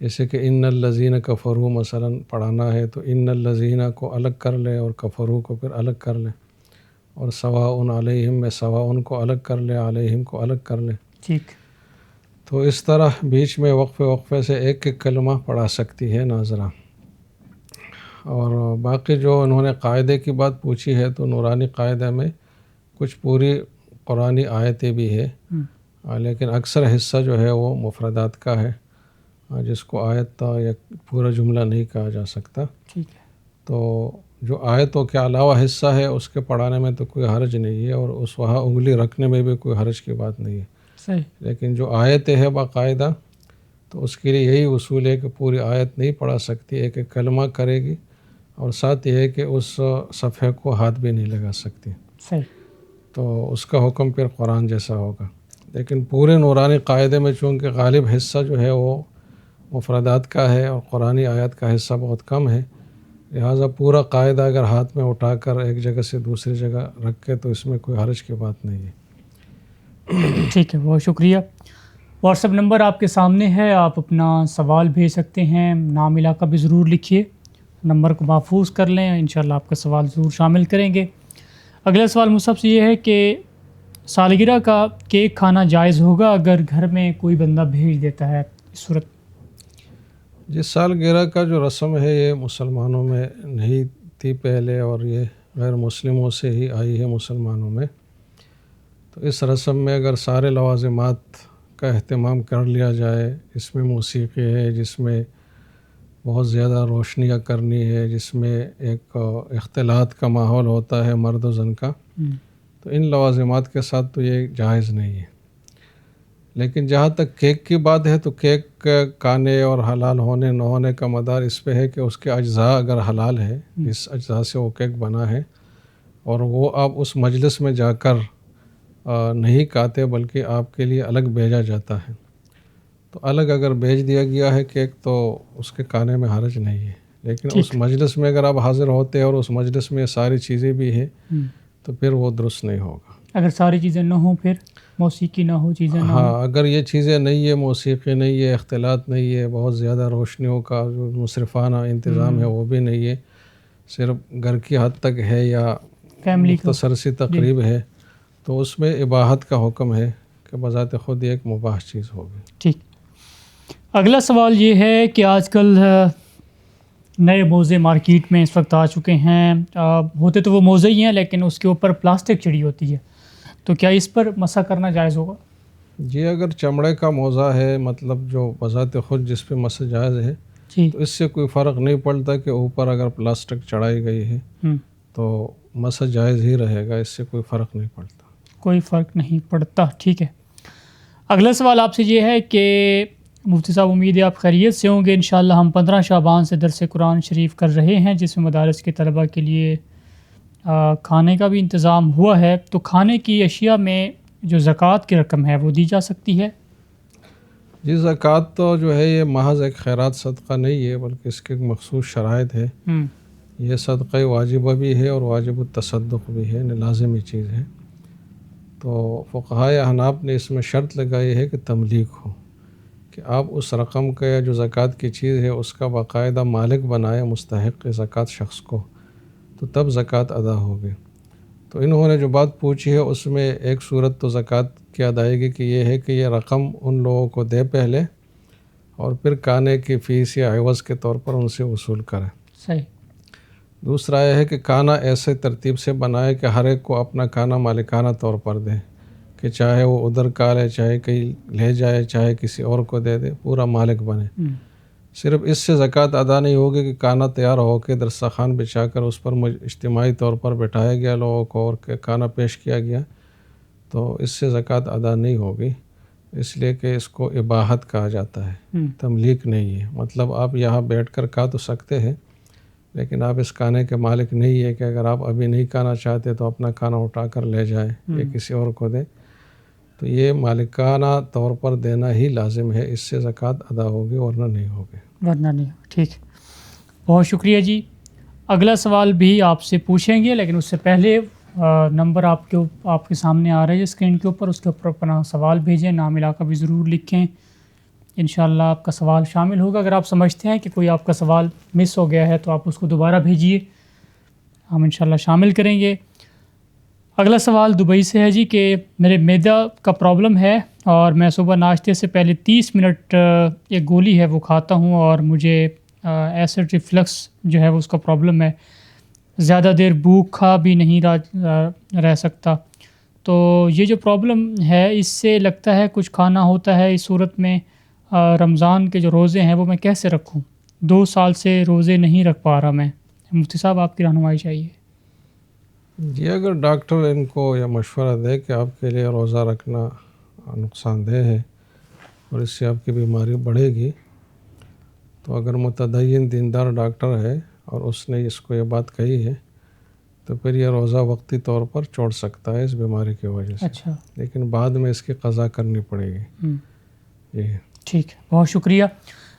جیسے کہ ان الذین کفروا مثلا پڑھانا ہے تو ان الذین کو الگ کر لے اور کفروا کو پھر الگ کر لے، اور سواء علیہم میں سواء کو الگ کر لے، علیہم کو الگ کر لے. ٹھیک. تو اس طرح بیچ میں وقفے سے ایک ایک کلمہ پڑھا سکتی ہے ناظرہ. اور باقی جو انہوں نے قاعدے کی بات پوچھی ہے تو نورانی قاعدہ میں کچھ پوری قرآنی آیتیں بھی ہے، لیکن اکثر حصہ جو ہے وہ مفردات کا ہے، جس کو آیت یا پورا جملہ نہیں کہا جا سکتا. ٹھیک ہے. تو جو آیتوں کے علاوہ حصہ ہے اس کے پڑھانے میں تو کوئی حرج نہیں ہے، اور اس وہاں انگلی رکھنے میں بھی کوئی حرج کی بات نہیں ہے. صحیح. لیکن جو آیتیں ہے باقاعدہ تو اس کے لیے یہی اصول ہے کہ پوری آیت نہیں پڑھا سکتی، ایک ایک کلمہ کرے گی، اور ساتھ یہ ہے کہ اس صفحے کو ہاتھ بھی نہیں لگا سکتی. صحیح. تو اس کا حکم پھر قرآن جیسا ہوگا. لیکن پورے نورانی قاعدے میں چونکہ غالب حصہ جو ہے وہ مفردات کا ہے اور قرآنی آیات کا حصہ بہت کم ہے، لہٰذا پورا قاعدہ اگر ہاتھ میں اٹھا کر ایک جگہ سے دوسری جگہ رکھے تو اس میں کوئی حرج کی بات نہیں ہے. ٹھیک ہے، بہت شکریہ. واٹس ایپ نمبر آپ کے سامنے ہے، آپ اپنا سوال بھیج سکتے ہیں. نام علاقہ بھی ضرور لکھیے، نمبر کو محفوظ کر لیں، انشاءاللہ آپ کا سوال ضرور شامل کریں گے. اگلا سوال مصعب سے یہ ہے کہ سالگرہ کا کیک کھانا جائز ہوگا اگر گھر میں کوئی بندہ بھیج دیتا ہے اس صورت؟ جس سالگرہ کا جو رسم ہے یہ مسلمانوں میں نہیں تھی پہلے، اور یہ غیر مسلموں سے ہی آئی ہے مسلمانوں میں. تو اس رسم میں اگر سارے لوازمات کا اہتمام کر لیا جائے، اس میں موسیقی ہے، جس میں بہت زیادہ روشنیاں کرنی ہے، جس میں ایک اختلاط کا ماحول ہوتا ہے مرد و زن کا، تو ان لوازمات کے ساتھ تو یہ جائز نہیں ہے. لیکن جہاں تک کیک کی بات ہے تو کیک کھانے اور حلال ہونے نہ ہونے کا مدار اس پہ ہے کہ اس کے اجزاء اگر حلال ہے، جس اجزاء سے وہ کیک بنا ہے، اور وہ آپ اس مجلس میں جا کر نہیں کھاتے بلکہ آپ کے لیے الگ بھیجا جاتا ہے، تو الگ اگر بھیج دیا گیا ہے کیک تو اس کے کھانے میں حرج نہیں ہے. لیکن اس مجلس میں اگر آپ حاضر ہوتے اور اس مجلس میں ساری چیزیں بھی ہیں تو پھر وہ درست نہیں ہوگا. اگر ساری چیزیں نہ ہوں، پھر موسیقی نہ ہو، چیزیں نہ ہوں. ہاں، اگر یہ چیزیں نہیں ہے، موسیقی نہیں ہے، اختلاط نہیں ہے، بہت زیادہ روشنیوں کا جو مصرفانہ انتظام ہے وہ بھی نہیں ہے، صرف گھر کی حد تک ہے یا فیملی مختصر سی تقریب ہے، تو اس میں اباحت کا حکم ہے کہ بذات خود ایک مباح چیز ہوگی. ٹھیک. اگلا سوال یہ ہے کہ آج کل نئے موزے مارکیٹ میں اس وقت آ چکے ہیں، ہوتے تو وہ موزے ہی ہیں لیکن اس کے اوپر پلاسٹک چڑھی ہوتی ہے، تو کیا اس پر مسح کرنا جائز ہوگا؟ جی، اگر چمڑے کا موزہ ہے، مطلب جو بذات خود جس پہ مسح جائز ہے، تو اس سے کوئی فرق نہیں پڑتا کہ اوپر اگر پلاسٹک چڑھائی گئی ہے تو مسح جائز ہی رہے گا، اس سے کوئی فرق نہیں پڑتا. کوئی فرق نہیں پڑتا. ٹھیک ہے. اگلا سوال آپ سے یہ ہے کہ مفتی صاحب امید ہے آپ خیریت سے ہوں گے. انشاءاللہ ہم 15 شعبان سے درس قرآن شریف کر رہے ہیں جس میں مدارس کے طلباء کے لیے کھانے کا بھی انتظام ہوا ہے، تو کھانے کی اشیاء میں جو زکوٰۃ کی رقم ہے وہ دی جا سکتی ہے؟ جی، زکوٰۃ تو جو ہے یہ محض ایک خیرات صدقہ نہیں ہے بلکہ اس کے ایک مخصوص شرائط ہے. یہ صدقہ واجبہ بھی ہے اور واجب التصدق بھی ہے، لازمی چیز ہے. تو فقہائے احناف نے اس میں شرط لگائی ہے کہ تملیک ہو، کہ آپ اس رقم کا یا جو زکوٰۃ کی چیز ہے اس کا باقاعدہ مالک بنائے مستحق زکوٰۃ شخص کو، تو تب زکوٰۃ ادا ہوگی. تو انہوں نے جو بات پوچھی ہے اس میں ایک صورت تو زکوٰۃ کی ادائیگی کی یہ ہے کہ یہ رقم ان لوگوں کو دے پہلے، اور پھر کھانے کی فیس یا عوض کے طور پر ان سے وصول کرے. صحیح. دوسرا یہ ہے کہ کھانا ایسے ترتیب سے بنائے کہ ہر ایک کو اپنا کھانا مالکانہ طور پر دے، کہ چاہے وہ ادھر کھا لے، چاہے کہیں لے جائے، چاہے کسی اور کو دے دے، پورا مالک بنے. صرف اس سے زکوٰۃ ادا نہیں ہوگی کہ کھانا تیار ہو کے دسترخوان بچھا کر اس پر اجتماعی طور پر بٹھایا گیا لوگوں کو اور کھانا پیش کیا گیا، تو اس سے زکوٰۃ ادا نہیں ہوگی، اس لیے کہ اس کو اباحت کہا جاتا ہے، تملیک نہیں ہے. مطلب آپ یہاں بیٹھ کر کھا تو سکتے ہیں لیکن آپ اس کھانے کے مالک نہیں ہے کہ اگر آپ ابھی نہیں کھانا چاہتے تو اپنا کھانا اٹھا کر لے جائیں یا کسی اور کو دیں. تو یہ مالکانہ طور پر دینا ہی لازم ہے، اس سے زکوٰۃ ادا ہوگی ورنہ نہیں ہوگی. ورنہ نہیں. ٹھیک، بہت شکریہ جی. اگلا سوال بھی آپ سے پوچھیں گے لیکن اس سے پہلے نمبر آپ کے سامنے آ رہا ہے اسکرین کے اوپر، اس کے اوپر اپنا سوال بھیجیں، نام علاقہ بھی ضرور لکھیں. انشاءاللہ آپ کا سوال شامل ہوگا. اگر آپ سمجھتے ہیں کہ کوئی آپ کا سوال مس ہو گیا ہے تو آپ اس کو دوبارہ بھیجیے, ہم انشاءاللہ شامل کریں گے. اگلا سوال دبئی سے ہے جی کہ میرے معدہ کا پرابلم ہے اور میں صبح ناشتے سے پہلے 30 منٹ ایک گولی ہے وہ کھاتا ہوں اور مجھے ایسڈ ریفلکس جو ہے وہ اس کا پرابلم ہے, زیادہ دیر بھوکا بھی نہیں رہ سکتا. تو یہ جو پرابلم ہے اس سے لگتا ہے کچھ کھانا ہوتا ہے. اس صورت میں رمضان کے جو روزے ہیں وہ میں کیسے رکھوں؟ 2 سال سے روزے نہیں رکھ پا رہا میں. مفتی صاحب آپ کی رہنمائی چاہیے. جی اگر ڈاکٹر ان کو یہ مشورہ دے کہ آپ کے لیے روزہ رکھنا نقصان دہ ہے اور اس سے آپ کی بیماری بڑھے گی, تو اگر متدین دیندار ڈاکٹر ہے اور اس نے اس کو یہ بات کہی ہے تو پھر یہ روزہ وقتی طور پر چھوڑ سکتا ہے اس بیماری کی وجہ سے. اچھا, لیکن بعد میں اس کی قضا کرنی پڑے گی. جی ٹھیک ہے, بہت شکریہ.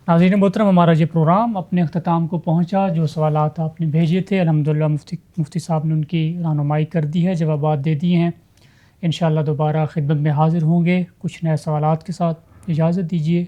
ناظرین محترم, ہمارا یہ پروگرام اپنے اختتام کو پہنچا. جو سوالات آپ نے بھیجے تھے الحمدللہ مفتی صاحب نے ان کی رہنمائی کر دی ہے, جوابات دے دیے ہیں. انشاءاللہ دوبارہ خدمت میں حاضر ہوں گے کچھ نئے سوالات کے ساتھ. اجازت دیجیے.